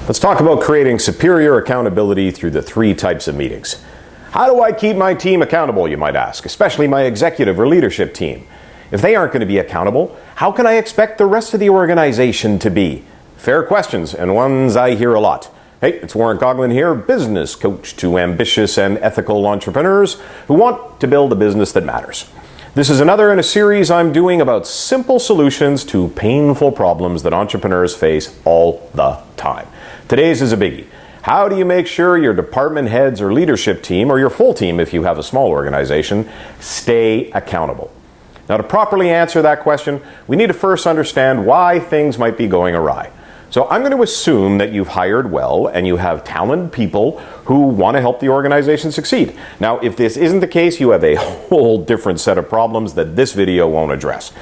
Let's talk about creating superior accountability through the 3 types of meetings. How do I keep my team accountable, you might ask, especially my executive or leadership team? If they aren't going to be accountable, how can I expect the rest of the organization to be? Fair questions, and ones I hear a lot. Hey, it's Warren Coughlin here, business coach to ambitious and ethical entrepreneurs who want to build a business that matters. This is another in a series I'm doing about simple solutions to painful problems that entrepreneurs face all the time. Today's is a biggie. How do you make sure your department heads or leadership team, or your full team if you have a small organization, stay accountable? Now, to properly answer that question, we need to first understand why things might be going awry. So I'm going to assume that you've hired well and you have talented people who want to help the organization succeed. Now, if this isn't the case, you have a whole different set of problems that this video won't address.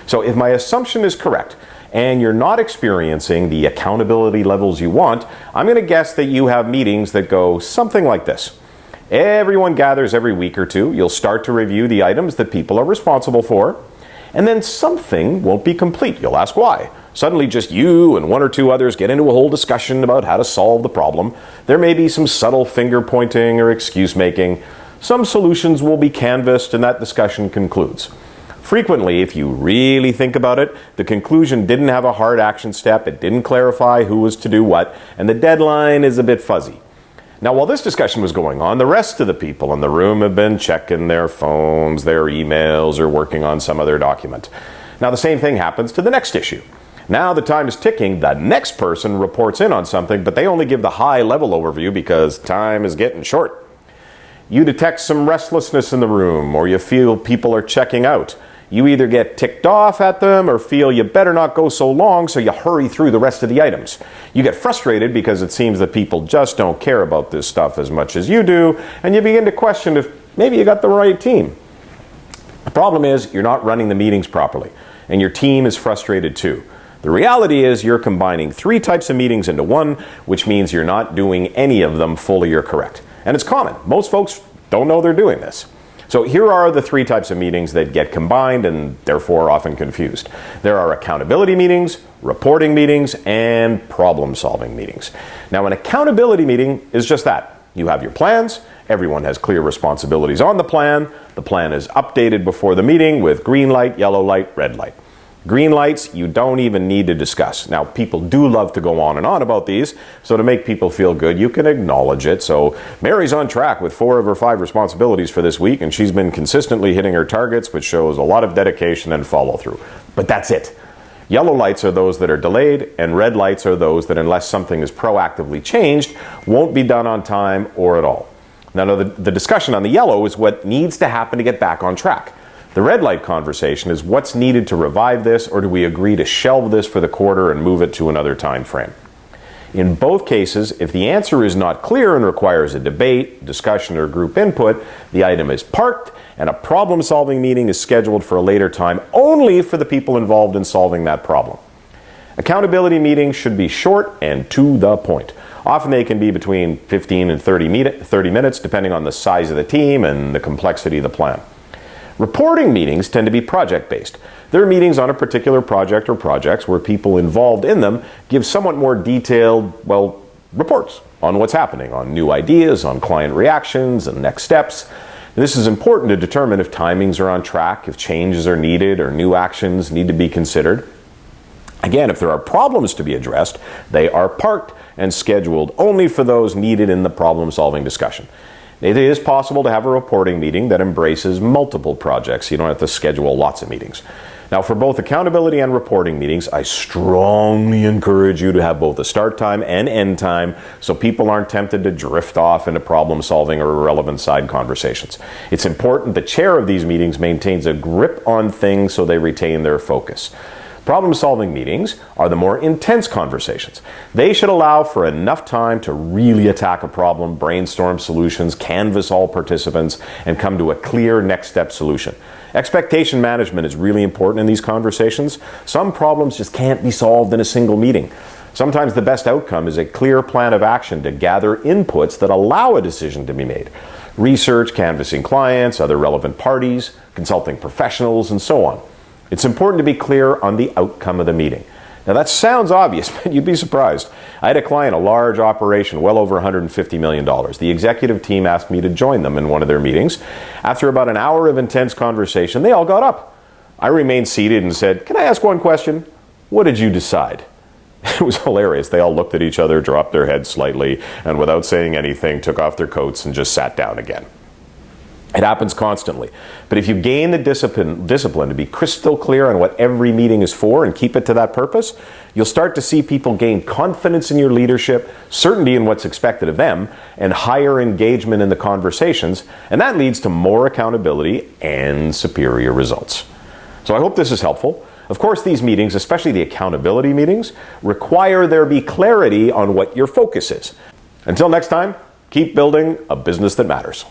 So if my assumption is correct, and you're not experiencing the accountability levels you want, I'm going to guess that you have meetings that go something like this. Everyone gathers every week or two. You'll start to review the items that people are responsible for, and then something won't be complete. You'll ask why. Suddenly just you and 1 or 2 others get into a whole discussion about how to solve the problem. There may be some subtle finger pointing or excuse making. Some solutions will be canvassed and that discussion concludes. Frequently, if you really think about it, the conclusion didn't have a hard action step, it didn't clarify who was to do what, and the deadline is a bit fuzzy. Now, while this discussion was going on, the rest of the people in the room have been checking their phones, their emails, or working on some other document. Now, the same thing happens to the next issue. Now the time is ticking, the next person reports in on something, but they only give the high-level overview because time is getting short. You detect some restlessness in the room, or you feel people are checking out. You either get ticked off at them or feel you better not go so long, so you hurry through the rest of the items. You get frustrated because it seems that people just don't care about this stuff as much as you do, and you begin to question if maybe you got the right team. The problem is you're not running the meetings properly, and your team is frustrated too. The reality is you're combining 3 types of meetings into one, which means you're not doing any of them fully or correct. And it's common. Most folks don't know they're doing this. So here are the 3 types of meetings that get combined and therefore often confused. There are accountability meetings, reporting meetings, and problem-solving meetings. Now, an accountability meeting is just that. You have your plans, everyone has clear responsibilities on the plan is updated before the meeting with green light, yellow light, red light. Green lights, you don't even need to discuss. Now, people do love to go on about these, so to make people feel good, you can acknowledge it. So, Mary's on track with 4 of her 5 responsibilities for this week, and she's been consistently hitting her targets, which shows a lot of dedication and follow-through. But that's it. Yellow lights are those that are delayed, and red lights are those that, unless something is proactively changed, won't be done on time or at all. Now, the discussion on the yellow is what needs to happen to get back on track. The red light conversation is what's needed to revive this, or do we agree to shelve this for the quarter and move it to another time frame? In both cases, if the answer is not clear and requires a debate, discussion, or group input, the item is parked and a problem-solving meeting is scheduled for a later time only for the people involved in solving that problem. Accountability meetings should be short and to the point. Often they can be between 15 and 30 minutes, depending on the size of the team and the complexity of the plan. Reporting meetings tend to be project-based. They're meetings on a particular project or projects where people involved in them give somewhat more detailed, reports on what's happening, on new ideas, on client reactions, and next steps. This is important to determine if timings are on track, if changes are needed, or new actions need to be considered. Again, if there are problems to be addressed, they are parked and scheduled only for those needed in the problem-solving discussion. It is possible to have a reporting meeting that embraces multiple projects. You don't have to schedule lots of meetings. Now, for both accountability and reporting meetings, I strongly encourage you to have both a start time and end time so people aren't tempted to drift off into problem solving or irrelevant side conversations. It's important the chair of these meetings maintains a grip on things so they retain their focus. Problem-solving meetings are the more intense conversations. They should allow for enough time to really attack a problem, brainstorm solutions, canvass all participants, and come to a clear next step solution. Expectation management is really important in these conversations. Some problems just can't be solved in a single meeting. Sometimes the best outcome is a clear plan of action to gather inputs that allow a decision to be made. Research, canvassing clients, other relevant parties, consulting professionals, and so on. It's important to be clear on the outcome of the meeting. Now that sounds obvious, but you'd be surprised. I had a client, a large operation, well over $150 million. The executive team asked me to join them in one of their meetings. After about an hour of intense conversation, they all got up. I remained seated and said, "Can I ask one question? What did you decide?" It was hilarious. They all looked at each other, dropped their heads slightly, and without saying anything, took off their coats and just sat down again. It happens constantly. But if you gain the discipline to be crystal clear on what every meeting is for and keep it to that purpose, you'll start to see people gain confidence in your leadership, certainty in what's expected of them, and higher engagement in the conversations, and that leads to more accountability and superior results. So I hope this is helpful. Of course, these meetings, especially the accountability meetings, require there be clarity on what your focus is. Until next time, keep building a business that matters.